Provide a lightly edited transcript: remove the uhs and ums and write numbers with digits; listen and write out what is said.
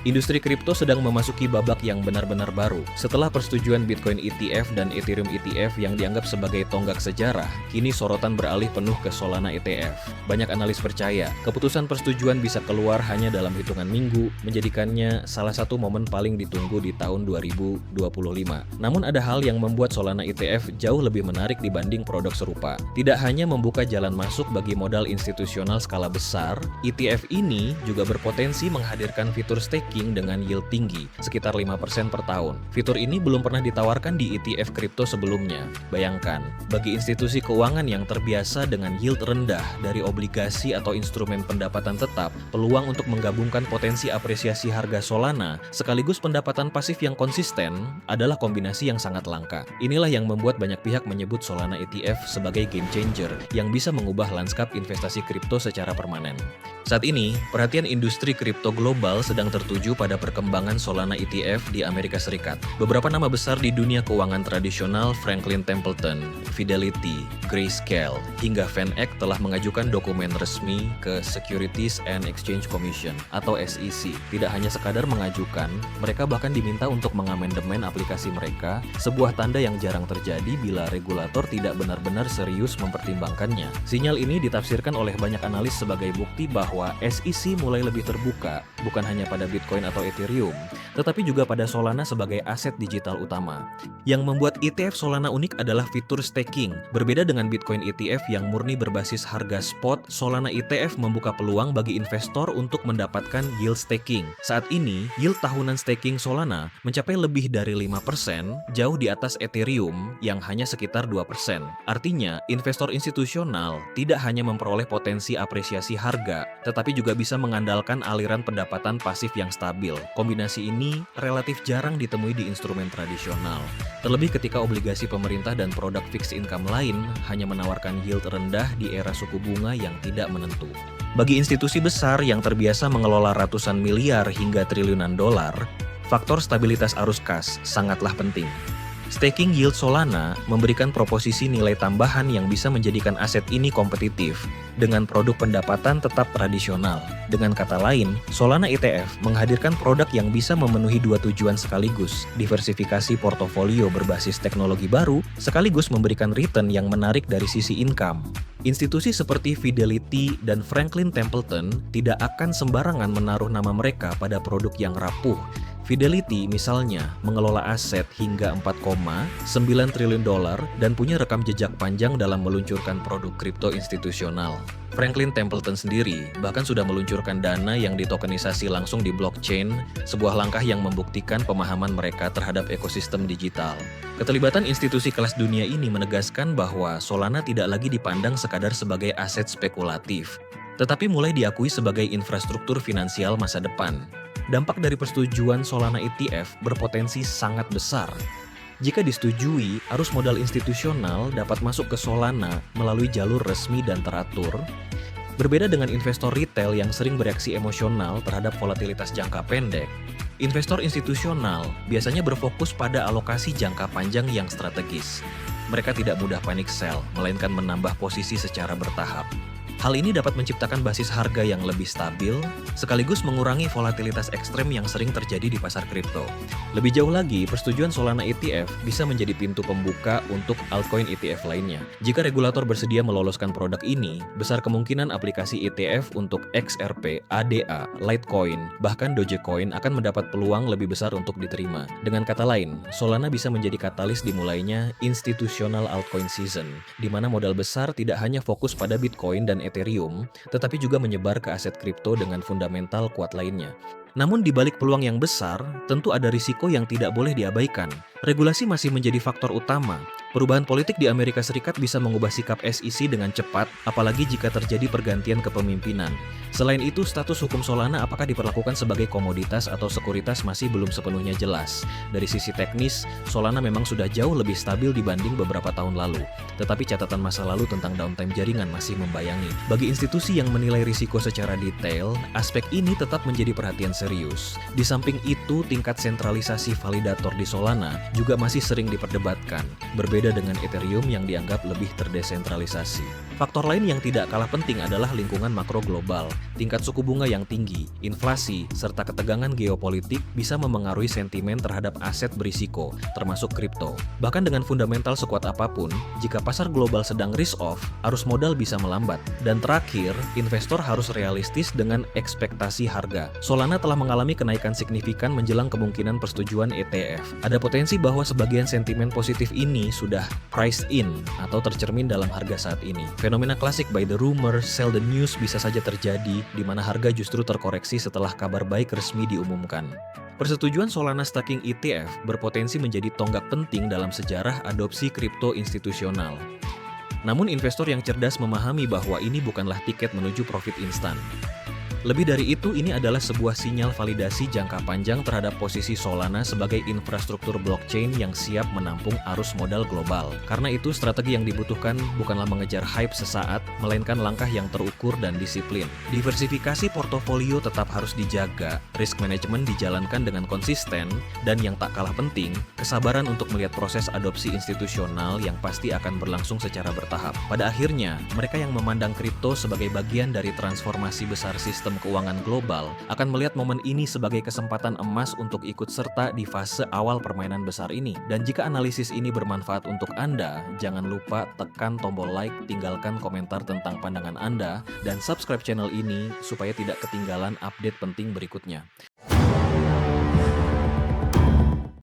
Industri kripto sedang memasuki babak yang benar-benar baru. Setelah persetujuan Bitcoin ETF dan Ethereum ETF yang dianggap sebagai tonggak sejarah, kini sorotan beralih penuh ke Solana ETF. Banyak analis percaya, keputusan persetujuan bisa keluar hanya dalam hitungan minggu, menjadikannya salah satu momen paling ditunggu di tahun 2025. Namun ada hal yang membuat Solana ETF jauh lebih menarik dibanding produk serupa. Tidak hanya membuka jalan masuk bagi modal institusional skala besar, ETF ini juga berpotensi menghadirkan fitur staking dengan yield tinggi, sekitar 5% per tahun. Fitur ini belum pernah ditawarkan di ETF kripto sebelumnya. Bayangkan, bagi institusi keuangan yang terbiasa dengan yield rendah dari obligasi atau instrumen pendapatan tetap, peluang untuk menggabungkan potensi apresiasi harga Solana sekaligus pendapatan pasif yang konsisten adalah kombinasi yang sangat langka. Inilah yang membuat banyak pihak menyebut Solana ETF sebagai game changer yang bisa mengubah lanskap investasi kripto secara permanen. Saat ini, perhatian industri kripto global sedang tertuju pada perkembangan Solana ETF di Amerika Serikat. Beberapa nama besar di dunia keuangan tradisional, Franklin Templeton, Fidelity, Grayscale, hingga VanEck telah mengajukan dokumen resmi ke Securities and Exchange Commission atau SEC. Tidak hanya sekadar mengajukan, mereka bahkan diminta untuk mengamandemen aplikasi mereka, sebuah tanda yang jarang terjadi bila regulator tidak benar-benar serius mempertimbangkannya. Sinyal ini ditafsirkan oleh banyak analis sebagai bukti bahwa SEC mulai lebih terbuka, bukan hanya pada Bitcoin atau Ethereum, tetapi juga pada Solana sebagai aset digital utama. Yang membuat ETF Solana unik adalah fitur staking. Berbeda dengan Bitcoin ETF yang murni berbasis harga spot, Solana ETF membuka peluang bagi investor untuk mendapatkan yield staking. Saat ini, yield tahunan staking Solana mencapai lebih dari 5%, jauh di atas Ethereum yang hanya sekitar 2%. Artinya, investor institusional tidak hanya memperoleh potensi apresiasi harga, tetapi juga bisa mengandalkan aliran pendapatan pasif yang stabil. Kombinasi ini relatif jarang ditemui di instrumen tradisional. Terlebih ketika obligasi pemerintah dan produk fixed income lain hanya menawarkan yield rendah di era suku bunga yang tidak menentu. Bagi institusi besar yang terbiasa mengelola ratusan miliar hingga triliunan dolar, faktor stabilitas arus kas sangatlah penting. Staking yield Solana memberikan proposisi nilai tambahan yang bisa menjadikan aset ini kompetitif dengan produk pendapatan tetap tradisional. Dengan kata lain, Solana ETF menghadirkan produk yang bisa memenuhi dua tujuan sekaligus, diversifikasi portofolio berbasis teknologi baru, sekaligus memberikan return yang menarik dari sisi income. Institusi seperti Fidelity dan Franklin Templeton tidak akan sembarangan menaruh nama mereka pada produk yang rapuh. Fidelity misalnya mengelola aset hingga 4,9 triliun dolar dan punya rekam jejak panjang dalam meluncurkan produk kripto institusional. Franklin Templeton sendiri bahkan sudah meluncurkan dana yang ditokenisasi langsung di blockchain, sebuah langkah yang membuktikan pemahaman mereka terhadap ekosistem digital. Keterlibatan institusi kelas dunia ini menegaskan bahwa Solana tidak lagi dipandang sekadar sebagai aset spekulatif, tetapi mulai diakui sebagai infrastruktur finansial masa depan. Dampak dari persetujuan Solana ETF berpotensi sangat besar. Jika disetujui, arus modal institusional dapat masuk ke Solana melalui jalur resmi dan teratur. Berbeda dengan investor retail yang sering bereaksi emosional terhadap volatilitas jangka pendek, investor institusional biasanya berfokus pada alokasi jangka panjang yang strategis. Mereka tidak mudah panic sell, melainkan menambah posisi secara bertahap. Hal ini dapat menciptakan basis harga yang lebih stabil, sekaligus mengurangi volatilitas ekstrem yang sering terjadi di pasar kripto. Lebih jauh lagi, persetujuan Solana ETF bisa menjadi pintu pembuka untuk altcoin ETF lainnya. Jika regulator bersedia meloloskan produk ini, besar kemungkinan aplikasi ETF untuk XRP, ADA, Litecoin, bahkan Dogecoin akan mendapat peluang lebih besar untuk diterima. Dengan kata lain, Solana bisa menjadi katalis dimulainya institutional altcoin season, di mana modal besar tidak hanya fokus pada Bitcoin dan Ethereum, tetapi juga menyebar ke aset kripto dengan fundamental kuat lainnya. Namun di balik peluang yang besar, tentu ada risiko yang tidak boleh diabaikan. Regulasi masih menjadi faktor utama. Perubahan politik di Amerika Serikat bisa mengubah sikap SEC dengan cepat, apalagi jika terjadi pergantian kepemimpinan. Selain itu, status hukum Solana apakah diperlakukan sebagai komoditas atau sekuritas masih belum sepenuhnya jelas. Dari sisi teknis, Solana memang sudah jauh lebih stabil dibanding beberapa tahun lalu. Tetapi catatan masa lalu tentang downtime jaringan masih membayangi. Bagi institusi yang menilai risiko secara detail, aspek ini tetap menjadi perhatian serius. Di samping itu, tingkat sentralisasi validator di Solana juga masih sering diperdebatkan, berbeda dengan Ethereum yang dianggap lebih terdesentralisasi. Faktor lain yang tidak kalah penting adalah lingkungan makro global. Tingkat suku bunga yang tinggi, inflasi, serta ketegangan geopolitik bisa memengaruhi sentimen terhadap aset berisiko, termasuk kripto. Bahkan dengan fundamental sekuat apapun, jika pasar global sedang risk off, arus modal bisa melambat. Dan terakhir, investor harus realistis dengan ekspektasi harga. Solana telah mengalami kenaikan signifikan menjelang kemungkinan persetujuan ETF. Ada potensi bahwa sebagian sentimen positif ini sudah priced in atau tercermin dalam harga saat ini. Fenomena klasik buy the rumor, sell the news bisa saja terjadi, di mana harga justru terkoreksi setelah kabar baik resmi diumumkan. Persetujuan Solana Staking ETF berpotensi menjadi tonggak penting dalam sejarah adopsi kripto institusional. Namun investor yang cerdas memahami bahwa ini bukanlah tiket menuju profit instan. Lebih dari itu, ini adalah sebuah sinyal validasi jangka panjang terhadap posisi Solana sebagai infrastruktur blockchain yang siap menampung arus modal global. Karena itu, strategi yang dibutuhkan bukanlah mengejar hype sesaat, melainkan langkah yang terukur dan disiplin. Diversifikasi portofolio tetap harus dijaga, risk management dijalankan dengan konsisten, dan yang tak kalah penting, kesabaran untuk melihat proses adopsi institusional yang pasti akan berlangsung secara bertahap. Pada akhirnya, mereka yang memandang kripto sebagai bagian dari transformasi besar sistem keuangan global akan melihat momen ini sebagai kesempatan emas untuk ikut serta di fase awal permainan besar ini. Dan jika analisis ini bermanfaat untuk Anda, jangan lupa tekan tombol like, tinggalkan komentar tentang pandangan Anda, dan subscribe channel ini supaya tidak ketinggalan update penting berikutnya.